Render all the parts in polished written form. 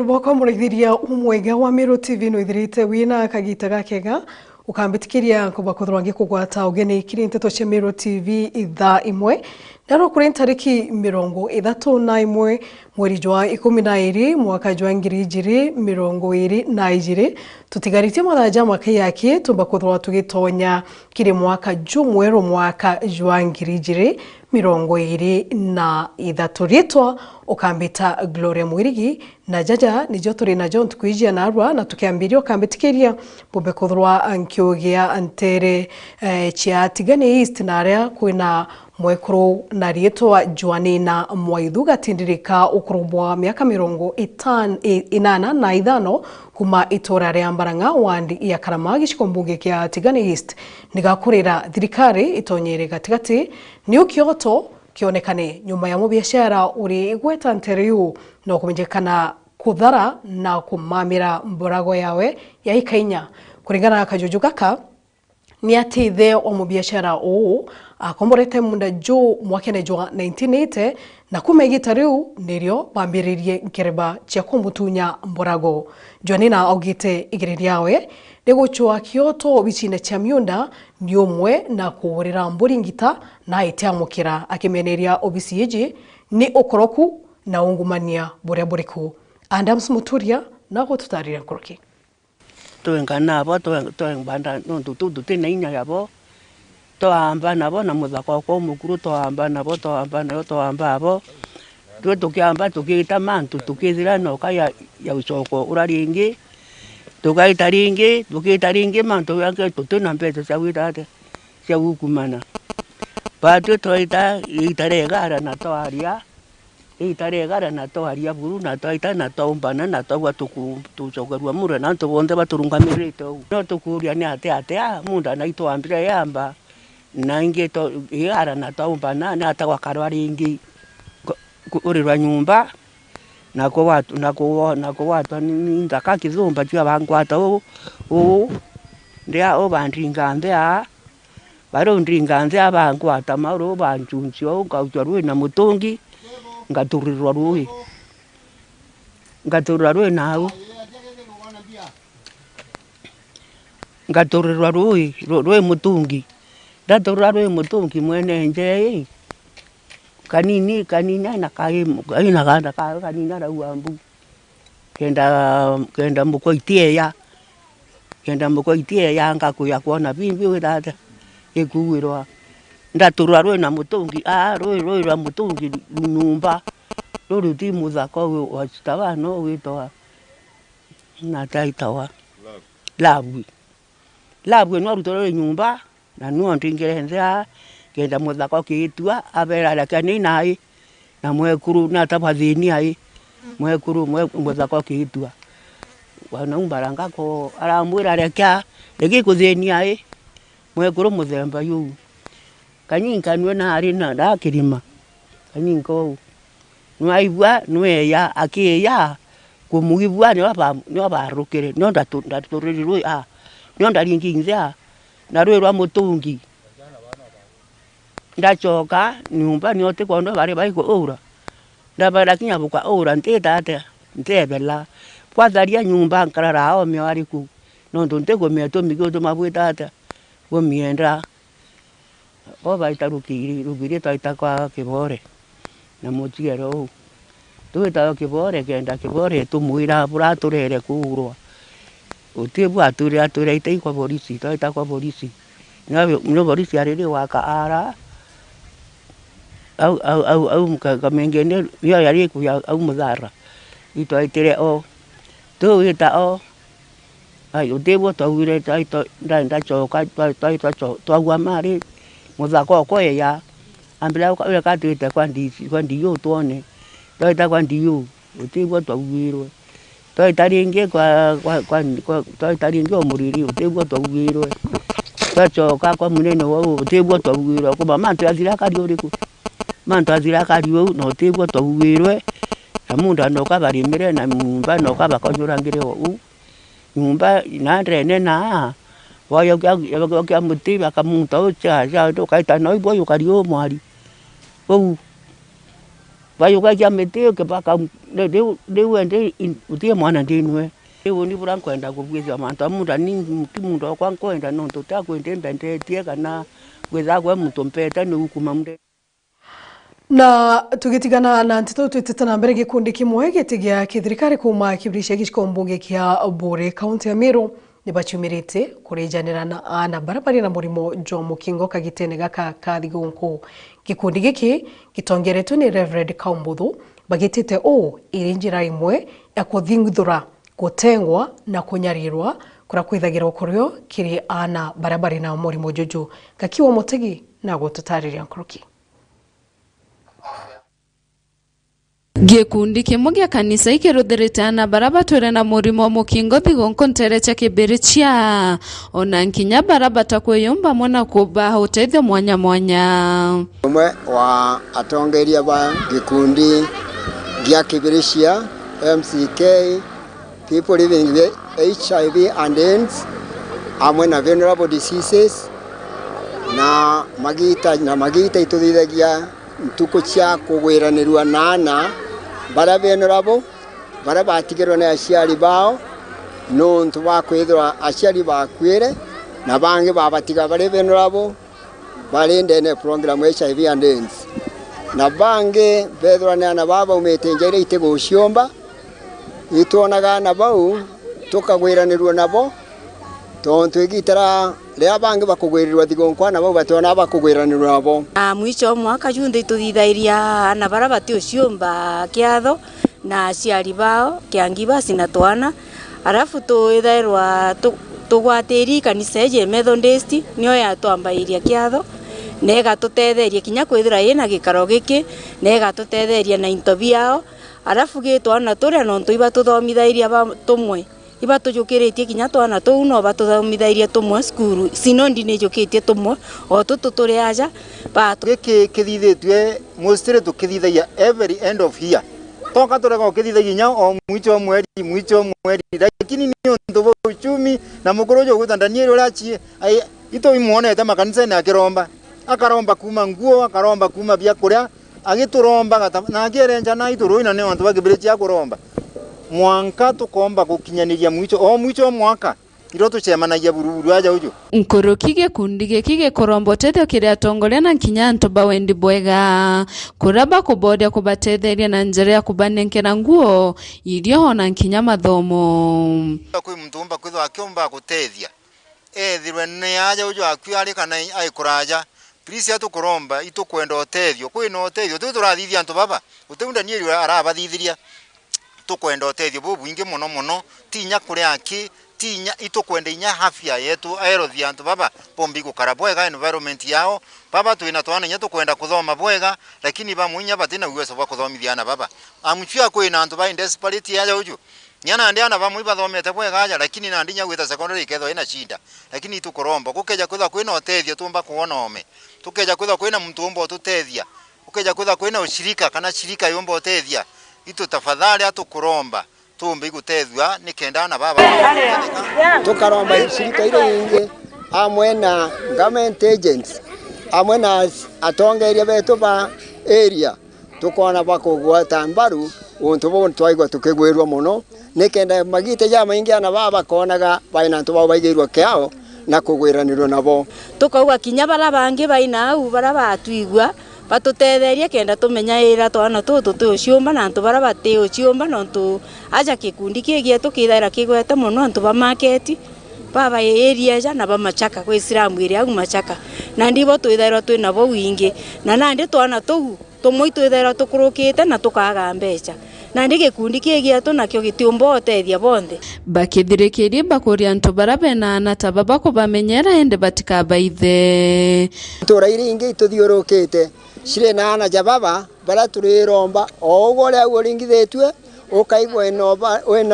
bwako murithiria umwega wa Meru Tv no ithirite wina kagita gakega ukambitikiria kuba kuthwangi kugwata ugeni kiri nteto cia Meru TV ithaa imwe naro kuri tariki 31 mweri jwa 12 mwaka jwa 2022 tutigaritie mathaja mwaka yake tumba kuthwa tugitonya kiri mwaka jumwero mwaka jwa 2023 ritwa ukambita Gloria Mwirigi na jaja nijo turi na John tukwijia narwa na tukiambirio kambitikiria bombe kuthwa ankiogia antere chia tigane east na area kwina mwekuru na rietwa Joanina Mwaithuga tindirika ukurubwa miaka 85 kuma itora ria Mbaranga wandi ya Karamagi shikombunge kia Tigane East nigakurira thirikari itonyere gatigati ni ukioto kionekane nyuma ya mubiashara uri igweta nteriu no kumenjekana kuthara na kumamira mborago yawe ya ikainya kuringana na kajuju gaka ni atithe o mubiashara o akomorete munda jo mwakene jwa 1980 na kumegita riu nirio bambiririe nkereba cia kumutunya mborago Joanina augite igiriria yawe negochwa kioto bicine cia miunda ni umwe na kuurira mburingita na itiamukira akimeneria obisieje ni okoroku na ungumania buria buriku Adams Muturia na gututarira nkoroki tuengana abo tuenganda no tutu tinainya yabo toamba nabo na muthako kwa mukuru toamba nabo toamba abo tukiamba tukita mantu tukithira no kaya ya ucoko uraringi tukaita ringi mantu yake tutuna mpeto cia witate cia gukumana batu toita itaregara na toaria itaregara na toaria buru na toita na tombana na togwa tucogerwa mure na tubonde baturungamirite no tukuria ni ate munda na itoambire yamba na inge to igara na tombana na atagwa karwari ingi urirwa nyumba na ko watu ni ndaka kizumba cia bangwata o ndia o bandringandea baro ndringandea bangwata maro banjuncio ngaujarwe na mutungi ngaturirwa rui mutungi ndaturwa rui mutungi mwene nje kanini na kai ina ganda kanina ra uambu kenda mukoitie ya ngakuya kuona bimbi wirata ikuwirwa ndaturwa rui na mutungi rui rwa mutungi nyumba ruri ti muthako wa stawa no witoa na taitawa labwe no rutore nyumba na no ndingerenza kenda muthako kiitua abera la kanina ai na mwekuru na tabathini ai mwekuru muthako kiitua wana umbaranga ko aramwira rekya egikuthini ai mwekuru muthemba yu kanyinka nwe na ari na ndakirima kanyinko nwaibwa nweya akiya kumugibwa ni abarukire no ndaturirwe no ndaringinza na rwerwa mutungi ndachoka nyumba nyote kondo bari baiko ora ndabara kinyabuka ora ntetate ntebela kwatharia nyumba nkarara ao miwariku no ntontego mieto migoto mabwitata go mienda o baitarukiri rubiri taita kwa kibore na mutiero tuita kibore kenda kibore tumuira bura turere kuurwa utibu ature ite kwa polisi taita kwa polisi no polisi arere waka ara au kamengene ya yari ku ya au mudara ito itere o tuita o ai utibu tawire taito nda choka taito twa mari muthako ko ya ambira ka ka tuita kwa ndiyo tuone taita kwa ndiyo utibu tawirwe taita ringe kwa taita ringe omuriri utibu tawirwe tachoka kwa munene wao utibu tawirwe kwa mantu azira kari uriku mantu azira kari no utibu tawirwe na munda no kabarimire na nyumba no kabakonyurangire u nyumba na rene na waya ya mutiba kamunta ucha ja to kaita no ibo yukario mwari bayuka kia meteo ke baka de wende utie mwana ndinwe ni buran kwenda kubwiza mantu amuda ni kimundo kwa kwenda no tota kwende mbende tie kana gweza kwa mtu mpeta ni hukuma mde. Na tugitigana na ntito twitana mbere gikundi kimwe gitigia kithirikari kuma kibirisha gikombunge kia Bore kaunti ya Meru ni bachumirite kurejanira na ana barabari na murimo jo mukingo kagitene gaka kathigunku. Gikundi giki gitongeretwe ni Reverend Kaumbuthu bagitite irinjira imwe ya kuthingithura gutengwa na kunyarirwa kura kwithagira ukuryo kiri ana barabari na murimo jojo gakiwa mutegi na gututariria nkoroki. Gikundi kimwe gya kanisa ikirutherete ana baraba twere na murimo mukingo thigonko ntere cha kibirichia ona nkinya baraba takweyumba mwana kuba utethio mwanya mwanya umwe wa atongeria ba gikundi gya kibirichia MCK people living with HIV and AIDS amwe na venerable diseases na magita ituthiithagia ntuko cia kugwiranirwa nana bara venerable bara batigirwo na aciari bao no ntu bakwithwa aciari bakwire na bangi babatiga bare venerable bare ndene program HIV and AIDS na bangi bethwa na baba umete njere itego ciomba ituonaga na bau tukagwiranirwa nabo tontu igitara ria bangi bakugwirirwa thigonkwa nabo batona bakugwiranirwa nabo mwicho mwaka junde tuthithairia na bara bati uciomba kiatho na aciari bao kiangiba sina twana arafu tuithairwa tugwatiri kanisa ye Methodist nio ya twambairia kiatho nega tutetheria kinya kwithira ina gikaro giki nega tutetheria na intobiao arafu gitwana turia no ntuiba tuthomithairia ba tumwe iba tujukiritie kinya twana tu no batuthomithairia tumwe skuru sinondi ne jukitie tumwe o tuturi aja ba giki kithithitwe mostly tukithithaia every end of year toka turega kithithaia nya o mwicho mweri lakini ni ndobo uchumi na mukorojo gutandania urachi ito imuonete makanisa na kiromba akaromba kuma nguo akaromba kuma bya kuria agituromba na agerenja na ituruina ne wantu bagibirichi akuromba mwanka tukomba gukinyaniria mwicho mwaka iro tucemanagia bururu aja uju nkoroki gikundi giki gikorombotetio kiria tongoria na nkinya ntoba wendi bwega kuraba kubodia kubatetheria na njira ya kubanenkera nguo irio hona nkinya mathomo kwi mtumba kwitho akiomba gutethia thirwe ne aja uju akwiari kana aikuraja please atukuromba itukwenda otethio kwina otethio tuturathithia ntu baba uteunda nieri arabathithiria tukwenda otethio bubwingi muno tinya kuri aki tinya itukwenda inya afya yetu aerothia ntu baba pombi gukara bwega environment yao baba twina twana nya tukwenda kuthoma bwega lakini bamunya batina uwezo wa kuthomithiana baba amchia kwina ntu ba desperate yaja uju nyana ndiana bamu bathomete bwega aja lakini na ndinya gwita secondary ketho ina shida lakini tukuromba kukeja kwitha kwina otethio tumba kuona ome tukeja kwitha kwina mtumbo tutethia ukeja kwitha kwina ushirika kana shirika yomba otethia itu tafadhali atukuromba tumbi gutethwa nikenda na baba tukaromba shirika ile inge amwe na government agents amwe na atongeria betu ba area tukona bakugwata mbaru untu bo twaigwa tukigwirwa muno nikenda magite ja maingi na baba konaga baina ntu baigirwa kiao na kugwiranirwo nabo tukauga kinya bara bangi baina au bara batwigwa batutetheria kenda tumenya ira twana tutu tuciumba na ntu bara bati uciumba no ntu aja kikundi kigie tukithaira kigwete muno ntu ba market baba area ja na ba machaka kwi Islamu iri au machaka na ndibo twithaira twina bo wingi na nandi twana tu tumwe twithaira tukurukite na tukaga mbeca na ndike kundi kigia tu nakyo gitiumba otethia bonthe bakithirikirie bakuria ntu bara bena na tababa kubamenyera ende batikabaithe turairi ingi tuthiurukite shire na ana jababa bara turiromba o gore uringithetwe ukaigwa eno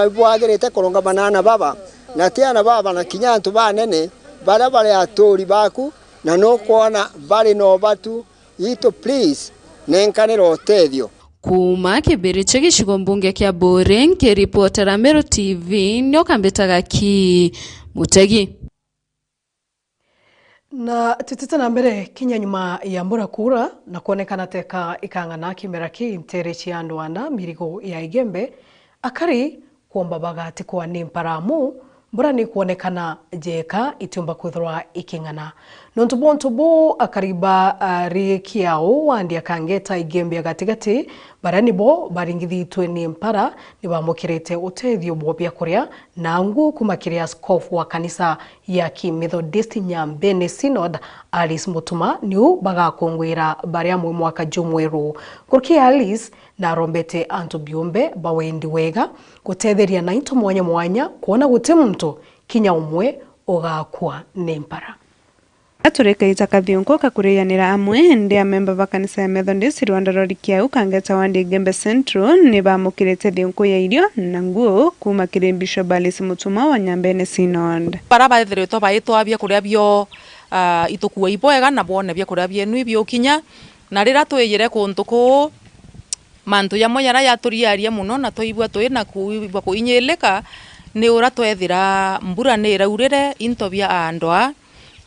bwagirite kurunga banana baba na tiana baba na kinyantu banene bara bare atori baku na no kuona bari no batu ito please nenkanero otethio kuma kibiriche gicigo mbunge kia Bore nkiripotera Meru TV nyo kambetaga ki Mutegi Na tutita na mbere kinya nyuma ya mbura kura na kuonekana teka ikang'ana kimera ki ntere chiandu anda mirigo ya igembe akari kuomba bagati kwa ni mparamu mbura ni kuonekana jeka itiumba kuthwa iking'ana nontu bontubu akariba rikiao wandi akangeta igembe gatigati barani bo baringithitwe ni mpara ni bamukirite utethio bobia kuria na ngu kumakiria askofu wa kanisa ya Methodist Nyambene Synod Alice Mutuma niu bagakongwira baria mwe mwaka jumweru kurki Alice na rombete antu biumbe bawendi wega gutetheria na into mwanya mwanya kuona gute muntu kinya umwe ugakwa nempara Atureka itakathionko kakuriyanira amwe ndi amemba ba kanisa ya Methodist Rwanda rorikia ukangeta wandi Gembe Central ni bamukirite thionko ya irio na nguo kuma kire Bishop Alice Mutuma wa Nyambene Synod. Para baithiritwo baitwa bia kuria bio itukuwa ibwega na bone bia kuria bienu ibio kinya na rira twiyire kuntuku mantu ya moyara ya turiaria muno na toibwa twina kuibwa kuinyeleka ni ura twethira mbura ni raurire into bia andwa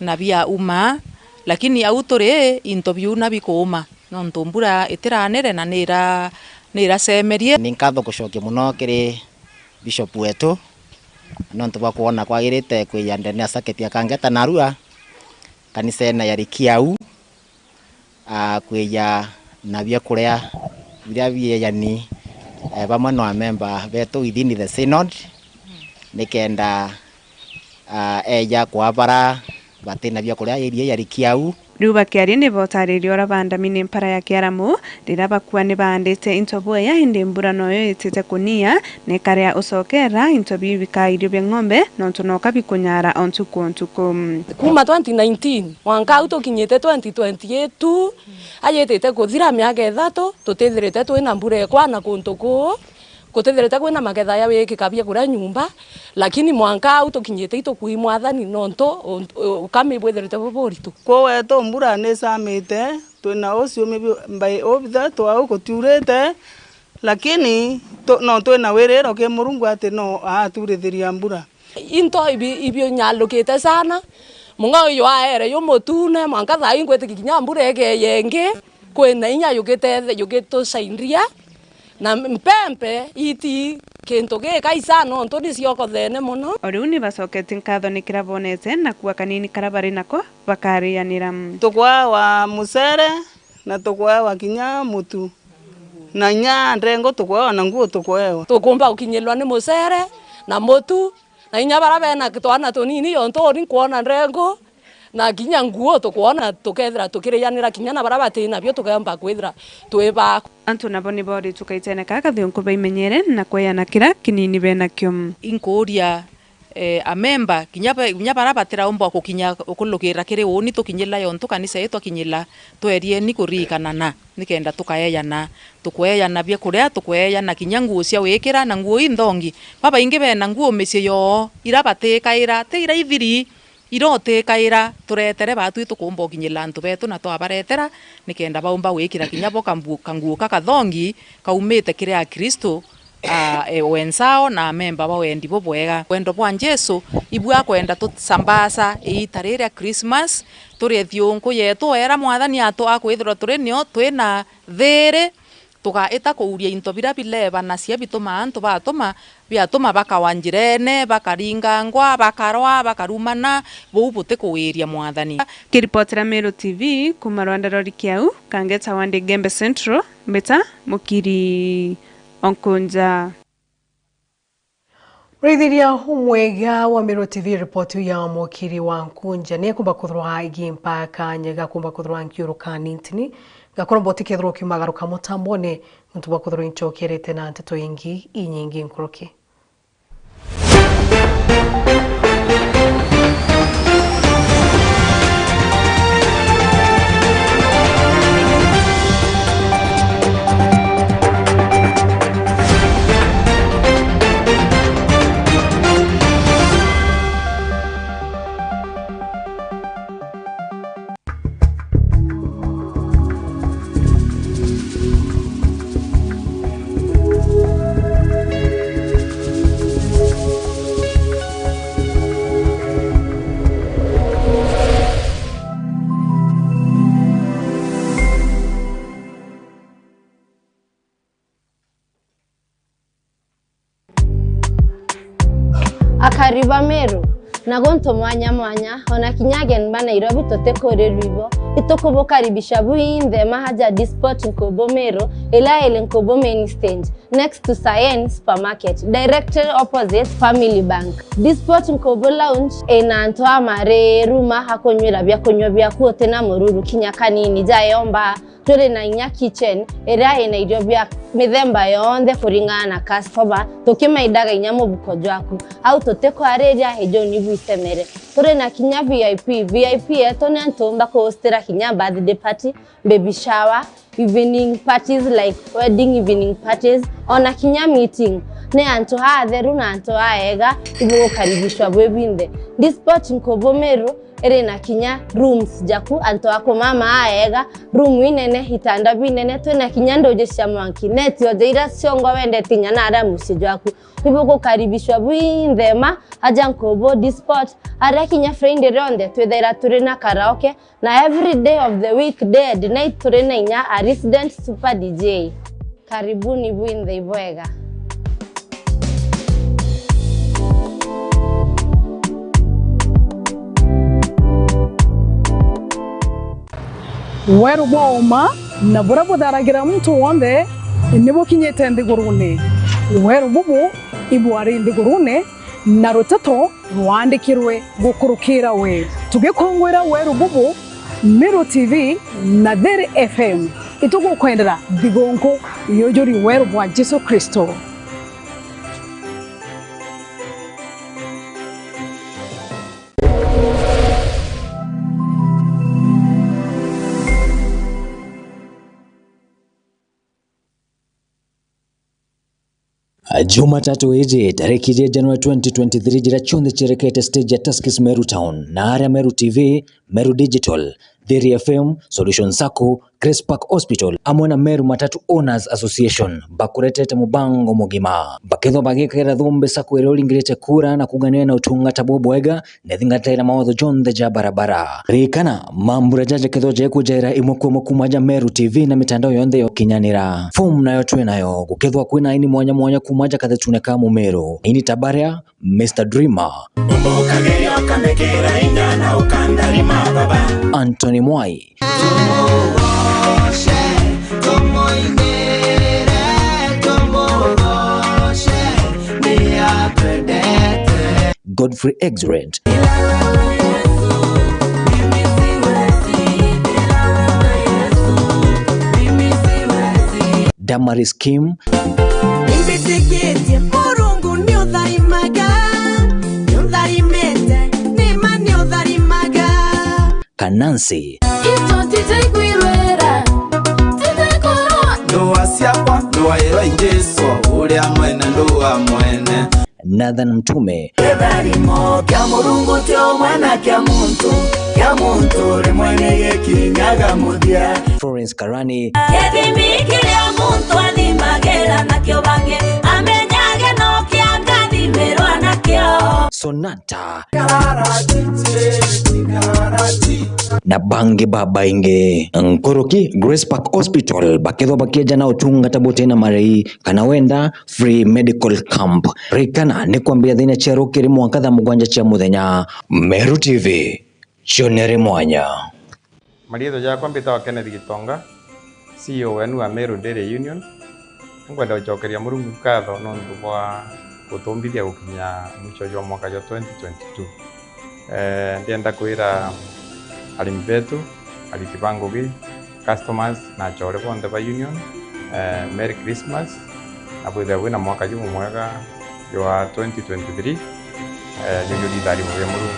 na bia uma lakini au turi into biu bikuma nontu mbura itiranire na nira semerie ni nkatho gucokia muno kiri bishop wetu nontu bwa kuona kwagirite kwiyandene asaketi akangeta narua kanisa na yarikiau kwiya na bia kuria biria biyani bamwe no member betu within the synod nikenda eja kwa bara batina bia kuria iria yarikiau riu bakiaria ni botaririo ora bandamini mpara ya kiaramu rira bakua ni bandite intobo ya hindi mbura noyo itite kunia ne karia usokera intobi bikairio bya ng'ombe nontu noka bikunyara ontuku kuma 2019 mwanka utokinyete 2022 ayetete kuthira miaka 3 tutithirite twina mbura ekwana kuntuku kutethirete kwina magetha ya wikikabia kuria nyumba lakini mwanka utokinyete itukui mwathani nonto ukamibwethirite buburitu kweto mbura ni samite twina ucio mbai obitha twa ukutiurite lakini no twina wiriro ke murungu ati no aturithiria mbura into ibio nyalukite sana munga yo aere yo motune mwanka tha ingwete kinya mbura ege yenge kwina inya yugito saindria na mpempe iti kento ge kaisa no ntoni sioko thene muno oriu ni basoketi nkatho ni kirabonete na kuwa kanini karabari nako bakarianira tukwa wa musere na tukwa wa kinya mutu na nya ndrengo tukwa na nguo tukwa tukumba ukinyelwa ni musere na mutu na inya barabe na kitwana tonini yo ntori kuona ndrengo na kinya nguo tukuona tukethira tukirianira kinya na barabati na byo tukamba kwithira tweba antu nabo ni bori tukaitene kaka thionko baimenyere na kweyana kira kinini bena kyo inkuria amemba kinya barabatira umba kukinya ukulukira kiri uni tukinyila yo kanisa yetu kinyila twerie ni kurikana na nikenda tukayeyana tukweyana bya kuria tukweyana kinya nguo cia wikira na nguo indongi baba ingi bena nguo mesie yo irabatika ira teira ithiri irote kaira turetere batu tukumba kinyila antu betu na twabaretera nikenda baumba wikira kinya bo kanguo kakathongi kaumite kiria Kristo wensao na memba bawendi bo bwega wendo bwa Jesu ibwa kwenda tutsambasa itarire Christmas turi thionko yetu era mwathani atu akwithira turi nio twina there tugaita kuuria into bira bileba na cia bituma antu batuma biatuma bakawanjirene bakaringangwa bakarwa bakarumana bubute kuwiria mwathani kiripotera Meru TV kuma Rwanda rorikiau kangeta wandi Gembe Central mbeta mukiri onkunja Reithiria humwega wa Meru TV report ya mukiri wa nkunja ni kumba kuthwa igimpa kanyega kumba kuthwa nkiuru kanintini gakorwo tikethro kimagaruka mutambone ntuba kuthro inchokerete na nteto ingi inyingi nkuruki Ariba Meru nagonto mwanya ona kinyagen ba Nairobi totekore ribo itokobokaribisha buinde mahaja disport Nkobo Meru ila ele Nkobo main stage next to Science supermarket directly opposite Family Bank. Disport Nkobo lounge enantoa mare ruma hakonywera bya kuote na mururu kinyakanini jayomba tore na inya kitchen era Nairobi mithemba yonde kuringana customer tokimaidaga inya mubuko jwaku au toteko areria hejo ni buisemere tore na kinya VIP etone ntomba ko hostera kinya birthday party, baby shower, evening parties like wedding evening parties ona kinya meeting ne anto hatheru na anto aega ibo karibishwa bwebinde. Disport Nkobo Meru ere na kinya rooms jaku anto ako mama aega room inene hitanda binene to na kinya ndoje shamwanki net yo deira siongo wende tinya na ara musijwaku ibo ko karibishwa bwindema aja Nkobo Disport ara kinya friend ronde to deira turena karaoke na every day of the week day and night turena inya a resident super DJ. Karibuni bwinde ibwega. Weru boma na burabu daragira mtu wonde nibo kinyete ndigurune weru bubu ibu ari ndigurune na rotato rwandikirwe gukurukira we tugikongwera weru bubu Meru TV na Dere FM itugo kwendera digonko yojori weru bwa Jesu Kristo. Jumatatu hiji tariki Januari 2023 jira chonde chirekete stage ya Tuskys Meru Town na area Meru TV, Meru Digital, Dere FM, Solution Sacco, Grace Park Hospital amwe na Meru Matatu Owners Association bakuretete mubango mugima baketho bagikera thumbe sako ero lingirete kura na kuganira na utungata bobwega nethingatira mawatho jonthe ja barabara rikana mambura jaje ketho je kujera imoko mukumaja Meru TV na mitandao yonthe yokinyanira form nayo twe nayo gukethwa kwina ini mwanya kumaja kathechune ka Meru ini tabaria Mr Dreamer Anthony Mwai Godfrey Exrent Damaris Kim Kanansi Nathan Mtume Florence Karani Sonata na bange baba inge Nkoroki Grace Park Hospital baketho bakeja na utunga tabote na marei kana wenda free medical camp rikana ni kwambia thina chero kiri mwakatha mugwanja cha muthenya Meru TV chonere mwanya Marietho yakwa mbitawa Kenneth Gitonga CEO wenu wa Meru Dairy Union ngwenda gucokeria Murungu katho nondu bwa gutumbithia gukinya mwicho jwa mwaka jwa 2022 ndienda kwira arimi betu ariti bangugi customers na chore bonde ba union Merry Christmas na bwitha wina mwaka jumu mwega jwa 2023 yuri dari mwe Murungu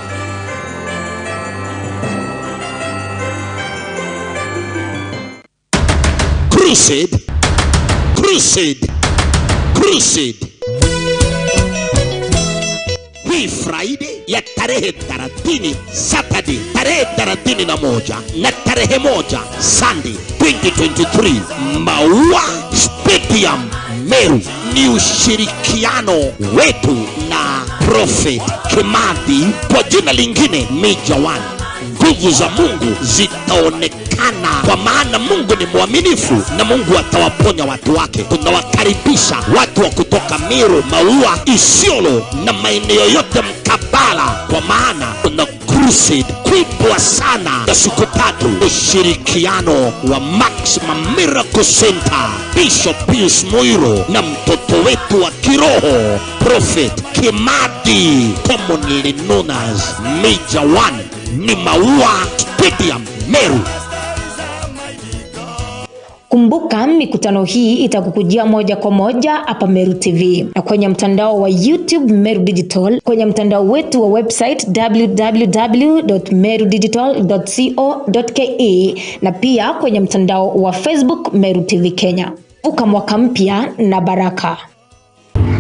Crusade hii Friday ya tarehe 30 Saturday tarehe 31 na tarehe 1 Sunday 2023 Maua Stadium Meru ni ushirikiano wetu na Prophet Kimathi kwa jina lingine Major One. Nguvu za Mungu zitaonekana sana, kwa maana Mungu ni mwaminifu na Mungu atawaponya watu wake. Tunawakaribisha watu wa kutoka Meru, Maua, Isiolo na maeneo yote mkabala, kwa maana kuna crusade kubwa sana ya siku 3, ushirikiano wa Maximum Miracle Center, Bishop Pius Moiro na mtoto wetu wa kiroho Prophet Kimadi, commonly known as Major 1, ni Maua Stadium, Meru. Kumbuka mikutano hii itakukujia moja kwa moja hapa Meru TV na kwenye mtandao wa YouTube Meru Digital, kwenye mtandao wetu wa website www.merudigital.co.ke na pia kwenye mtandao wa Facebook Meru TV Kenya. Vuka mwaka mpya na baraka.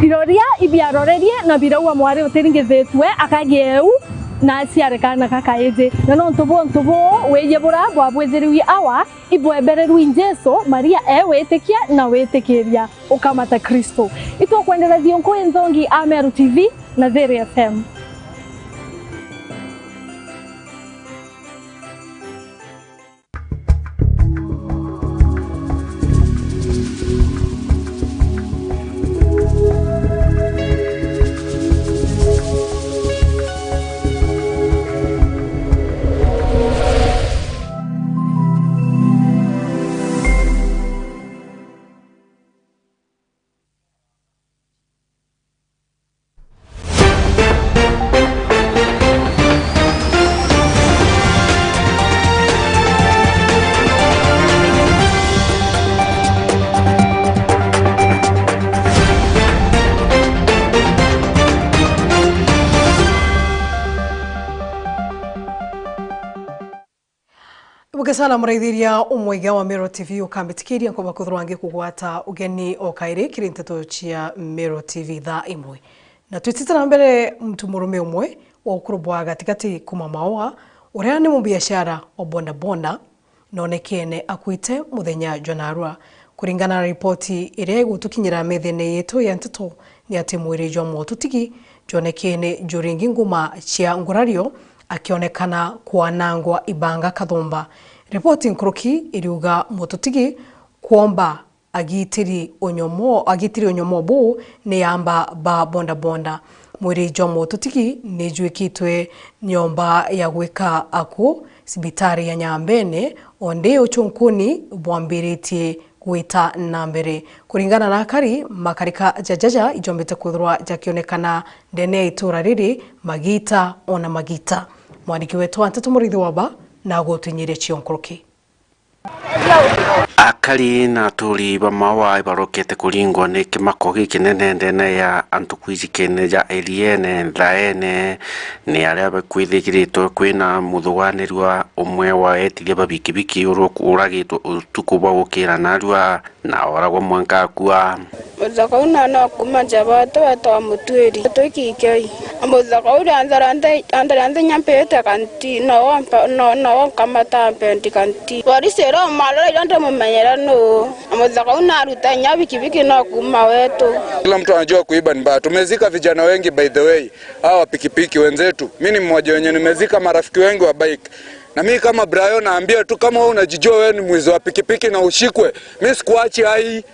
Biroria ibiarorerie na birawa mwari utiringethetwe akagieu na ciarekana kakaeje na no ntubo weyebura bwabwetheriwi awa ibwebereru Jesu Maria wetikia na wetikiria ukamata Kristo. Ito kuendelea thionko enzongi a Meru TV na There FM. Sana muraithiria umwega wa Meru TV ukambitikiria kwa bakuthwange kugwata ugeni o kairi kirinteto chia Meru TV tha imwe na twititana mbere mtu murume umwe wa ukurubwa gatigati kuma Maua uria ni mubiashara o bonda bonda nonekene akuite muthenya Jonarua. Kuringana na ripoti iria gutukinyira methene yetu ya nteto ni ati mwiri jwa motutigi jonekene juringi nguma chia ngurario akionekana kuanangwa ibanga kathumba. Ripoti nkuruki iriuga motutigi kuomba agitiri onyomo bu ni amba ba bonda bonda. Mwiri jwa motutigi ni juikitwe nyomba ya gwika aku sibitari ya Nyambene onde uchunkuni bwambiritie gwita nambere. Kuringana na akari makarika jajaja ijombete kuthurwa jakionekana ndene itura riri magita ona magita. Mwaniki wetu Anteto Murithi waba na gotunyire chionkuruki. Akari na turi ba Maua ibarokete kuringwa ni kimako gikinene ndene ya antukwijikene ja eliene ndaene ni aria bakwithigiritwe kwina muthuganirwa umwe wa etiria babikibiki uragitwo utukuba gukira narua na oragwo mwanka kwa muzaka una kuma jabato wa mutweri tukikei muzaka uri andarande nyampete kanti no kamata penti kanti warisero malala yonde mumenyera no muzaka una ruta nyabikibiki no kuma wetu. Kila mtu anajua kuiba ni mbaya. Tumezika vijana wengi by the way, hawa pikipiki wenzetu. Mimi ni mmoja wenye nimezika marafiki wengi wa bike. Na mimi kama Brian naambia tu kama wewe unajijua wewe ni mwizi wa pikipiki na ushikwe, mimi sikuachi hai.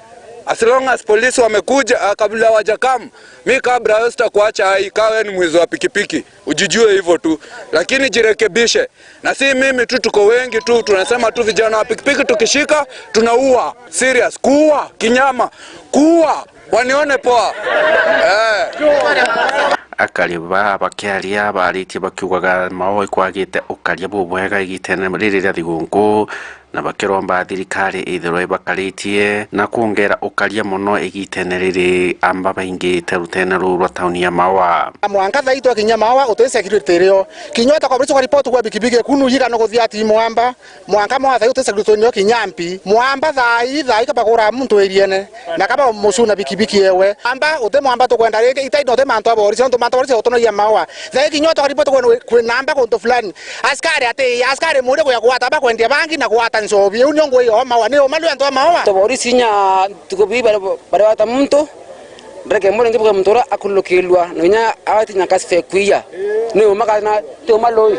As long as polisi wamekuja kabla wajakam, mimi kama Brian sitakuacha hai. Kama wewe ni mwizi wa pikipiki, ujijue hivyo tu. Lakini jirekebishe. Na si mimi tu, tuko wengi tu, tunasema tu vijana wa pikipiki tukishika tunaua. Serious, kuua kinyama, kuua wanione poa. Akari bakiaria bariti bakiugaga Maua ikwagite ukaria bubwega igitene riri thigungu na bakiromba thirikari ithirwe bakaritie na kuongera ukaria muno igitene riri amba baingi terutene rurwa tauni ya Maua. Mwanka thaitwa kinya Maua utese kiruterio kinyweta kwa kwa report kwa bikibige kunu yiga no guthia ti mwamba mwanka mwa thaitwa utese kirutonyo kinyampi mwamba thai kabagura muntu eriene na kaba musuna bikibiki yewe amba ute mwamba to kwenda rege itai no te manto abori cionto manto abori otono ya Maua thai kinyweta kwa report kwa namba konto fulani askari muri kwa kwata ba kwendea bangi na kwata nsobi unyongo yo Maua ni omalu anto Maua to bori sinya tukobi bare wata muntu ndreke mole ndipo mtora akulokilwa nonya awati nyakasfe kuya ne umaka na to maloi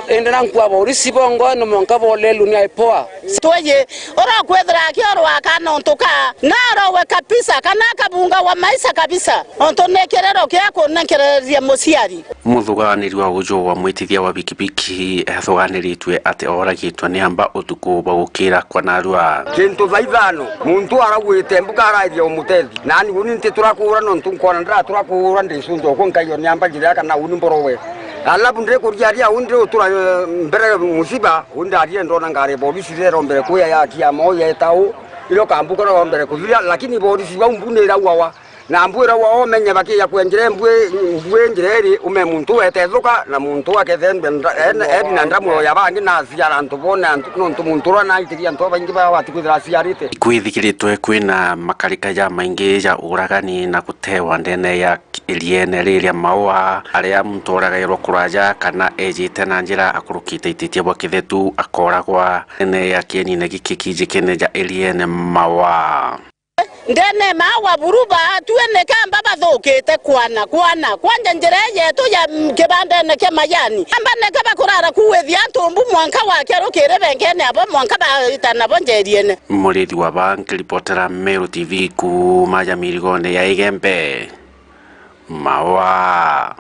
endana kwa bo risibongo no monka bole lunia ipoa toye ora kwedra kioro akana ontoka naro we kabisa kana kabunga wa maisha kabisa ontonekerero kyako nekereria mosiari muthuganiri wa ujo wa mwitithia wa bikibiki ethuganiritwe ati oragitwa ni amba utuku bagukira kwa narua kintu thaithano muntu aragwite mbuga araithia umutethi nani uni nti turakura no ntunkona ndra turakura ndicunjo konkayo ni amba jira kana uni mborowe alabu ndire kuriaria undire utura mbere musiba undarie ndona ngare polisi rero mbere kuya ya kia moya etau ilo kambuka ro mbere kuziria lakini polisi ba mbunira wawa na mbwira wao menye bakia kwenjire mbwenjire ume muntu wetethuka na muntu akethembe ebi na ndamu ya bangi na ciara ntubona ntu muntu rana itiria ntu bangi ba watikuthira ciarite kwithikiritwe kwina makarika ya maingi ya uragani na kutewa ndene ya iliene riria maua aria muntu oragairwo kuraja kana ejite na njira akurukite ititie bwa kithetu akoragwa ndene ya kienine gikikiji kene ya iliene maua ndene mawa buruba tuene kamba bathukite kwana kwanja njira yetu ya kibanda ne kemayani amba ne kaba kurara kuwethia ntumbu mwanka wake rukire bengene abo mwanka ba itana bonjeriene murithi wa bank reportera Meru TV ku majamirigone ya igembe mawa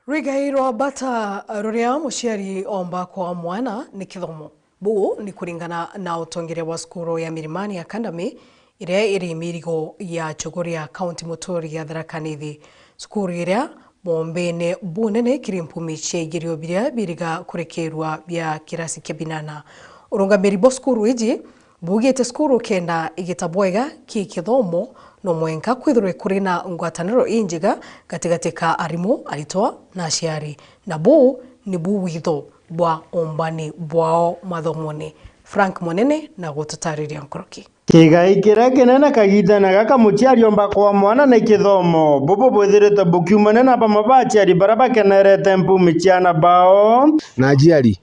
Rigairwa bata ruria muciari omba kwa mwana ni kithomo bu ni kuringana na utongere wa skuru ya Milimani Academy iria iri mirigo ya Chogoria County Motori ya Tharakanithi skuru iria mombene bunene kirimpumi chegirio biria biriga kurekerwa bya kirasi kebinana urungamiri bo skuru iji bugite skuru kenda igitabwega ki kithomo no mwenka kwithurwe kuri na ngwataniro injiga gatigati ka arimu aritwa na aciari na bu ni bu witho bwa ombani bwao mathomoni Frank Monene na gututariria nkoroki kigai kira kinene kagitana gaka muciari omba kwa mwana na kithomo bobo bwithirite bukiumane na bamabaciari baraba kenerete mpumi ciana bao na aciari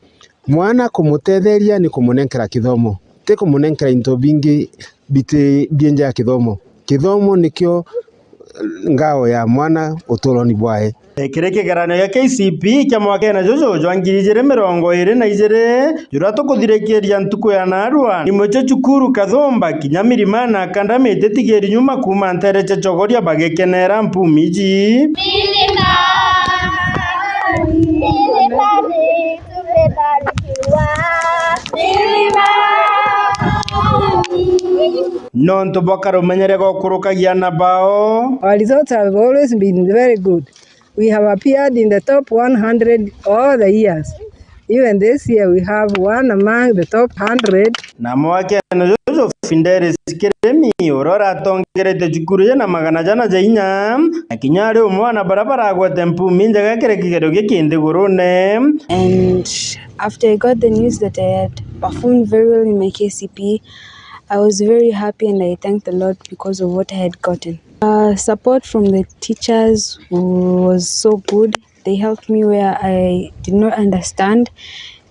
mwana kumutetheria ni kumunenkera kithomo te kumunenkera into bingi bite bienja ya kithomo nikio ngao ya mwana utuloni bwae kire kigeranio ya KCP kya mwaka na jojo jwangirije 22 jura tukuthirekeria ntuko ya narua ni mocho chukuru kathomba kinyamirimana Academy tetigeri nyuma kuma ntere cha Chogoria bagekenera mpumiji nonto bokaro menyere gokurukagia na bao. Our results have always been very good. We have appeared in the top 100 all the years. Even this year we have one among the top 100. Na mwake na jojo findere sikiremi urora tongerete chukuru na magana jana jainya akinyare umwana barabara agwete mpumi njaga kire kigero gikindi gurune. And after I got the news that I had performed very well in my KCP, I was very happy and I thanked the Lord because of what I had gotten. Support from the teachers was so good. They helped me where I did not understand.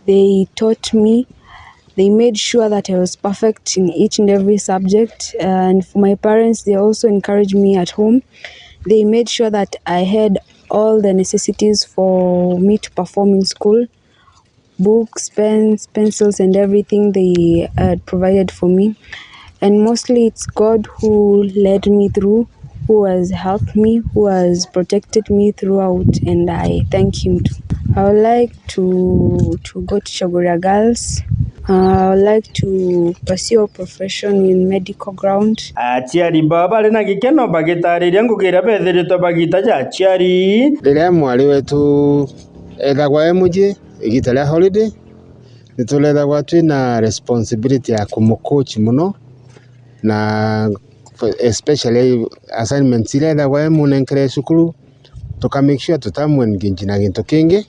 They taught me. They made sure that I was perfect in each and every subject. And for my parents, they also encouraged me at home. They made sure that I had all the necessities for me to perform in school. Books, pens, pencils, and everything they provided for me. And mostly it's God who led me through, who has helped me, who has protected me throughout, and I thank him too. I would like to go to Chogoria Girls. I would like to pursue a profession in medical ground. Aciari baba rina gikeno bagitariria ngugira bethiritwe bagitaja aciari riria mwari wetu ethagwa emuji igitaria holiday nitulethagwa twina responsibility ya kumucoach muno na especially assignments irethagwa emunenkere cukuru tuka make sure tutamwengage na gintu kingi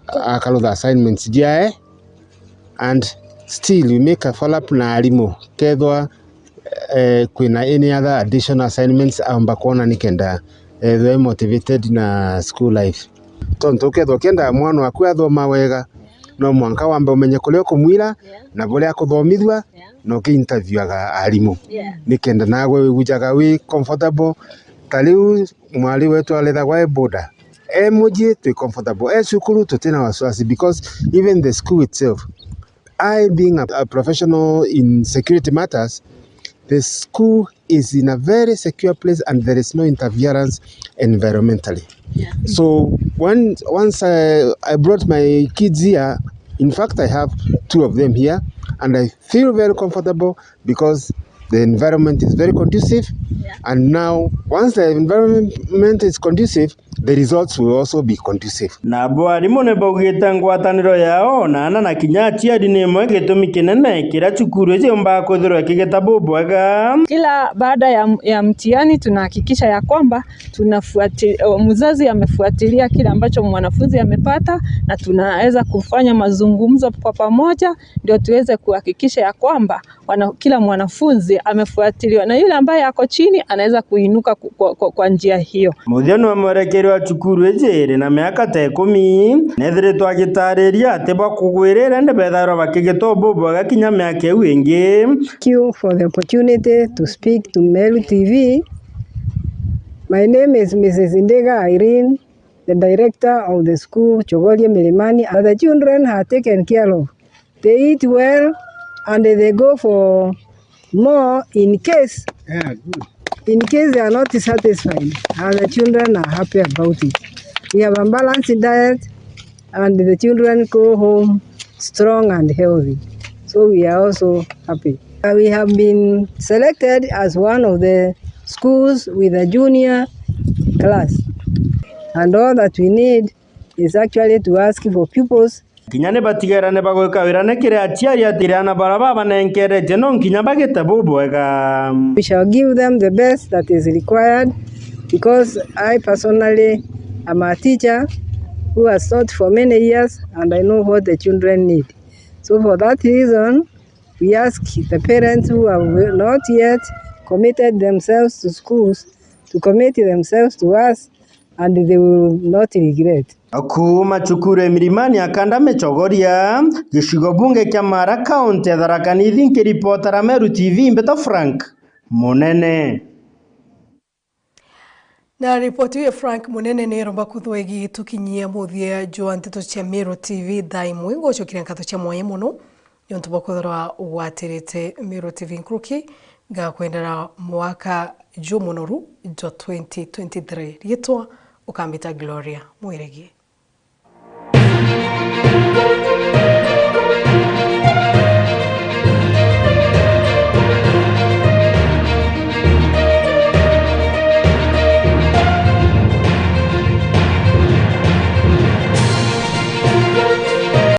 akalutha assignments jiae and still we make a follow up na arimu kethwa kwina any other additional assignments amba kuona nikenda they motivated na school life tonto kethwa kenda mwana waku athoma wega no mwanka wambe umenye kuria kumwira na buria kuthomithwa no ke interview aga alimu nikenda nawe gujaga we comfortable taliu mwali wetu aletha kwa boda muji to comfortable shukuru tutena wasiwasi because even the school itself, I being a professional in security matters, the school is in a very secure place and there is no interference environmentally. So once I brought my kids here, in fact I have 2 of them here, and I feel very comfortable because the environment is very conducive. And now, once the environment is conducive, the results will also be conducive. Na bwarimu ne bogeta ngwataniro yao na kinyachi adine mwe gitumi kinene kira cukuru ejomba kuthirwa kigetabu bwaga. Kila baada ya mtihani tunahakikisha ya kwamba mzazi amefuatilia kile ambacho mwanafunzi amepata, na tunaweza kufanya mazungumzo kwa pamoja ndio tuweze kuhakikisha ya kwamba kila mwanafunzi amefuatiliwa, na yule ambaye ako chini anaweza kuinuka kwa njia hiyo. Muthiano wa mwerekeri wa cukuru ejere na miaka 10 nethire twagitariria ateba kugwirira ndebetharo bakigetobo bwaga kinya miaka wingi. Thank you for the opportunity to speak to Meru TV. My name is Mrs. Indega Irene, the director of the school Chogoria Milimani. The children are taken care of. They eat well and they go for more in case they are not satisfied, and the children are happy about it. We have a balanced diet and the children go home strong and healthy. So we are also happy. We have been selected as one of the schools with a junior class. And all that we need is actually to ask for pupils. Kinyane batigerane bagoka wirane kire achiari atirana barababa na enkere jenon kinyabagete bubwega. We shall give them the best that is required, because I personally am a teacher who has taught for many years and I know what the children need. So for that reason, we ask the parents who have not yet committed themselves to schools to commit themselves to us, and they will not regret. Kuma cukuru Milimani akanda Mechogoria gishigo bunge kya Mara County Tharaka Nithi nkiripotera Meru TV Mbeto Frank Munene. Na ripoti ya Frank Munene ni romba kuthwegi tukinyia muthia jwa nteto cia Meru TV daimwe gochokira nkato cia moye muno yonto bakuthora watirite Meru TV nkruki ga kwendera mwaka jumonoru jo 2023 yetwa ukambita Gloria Mwiregi.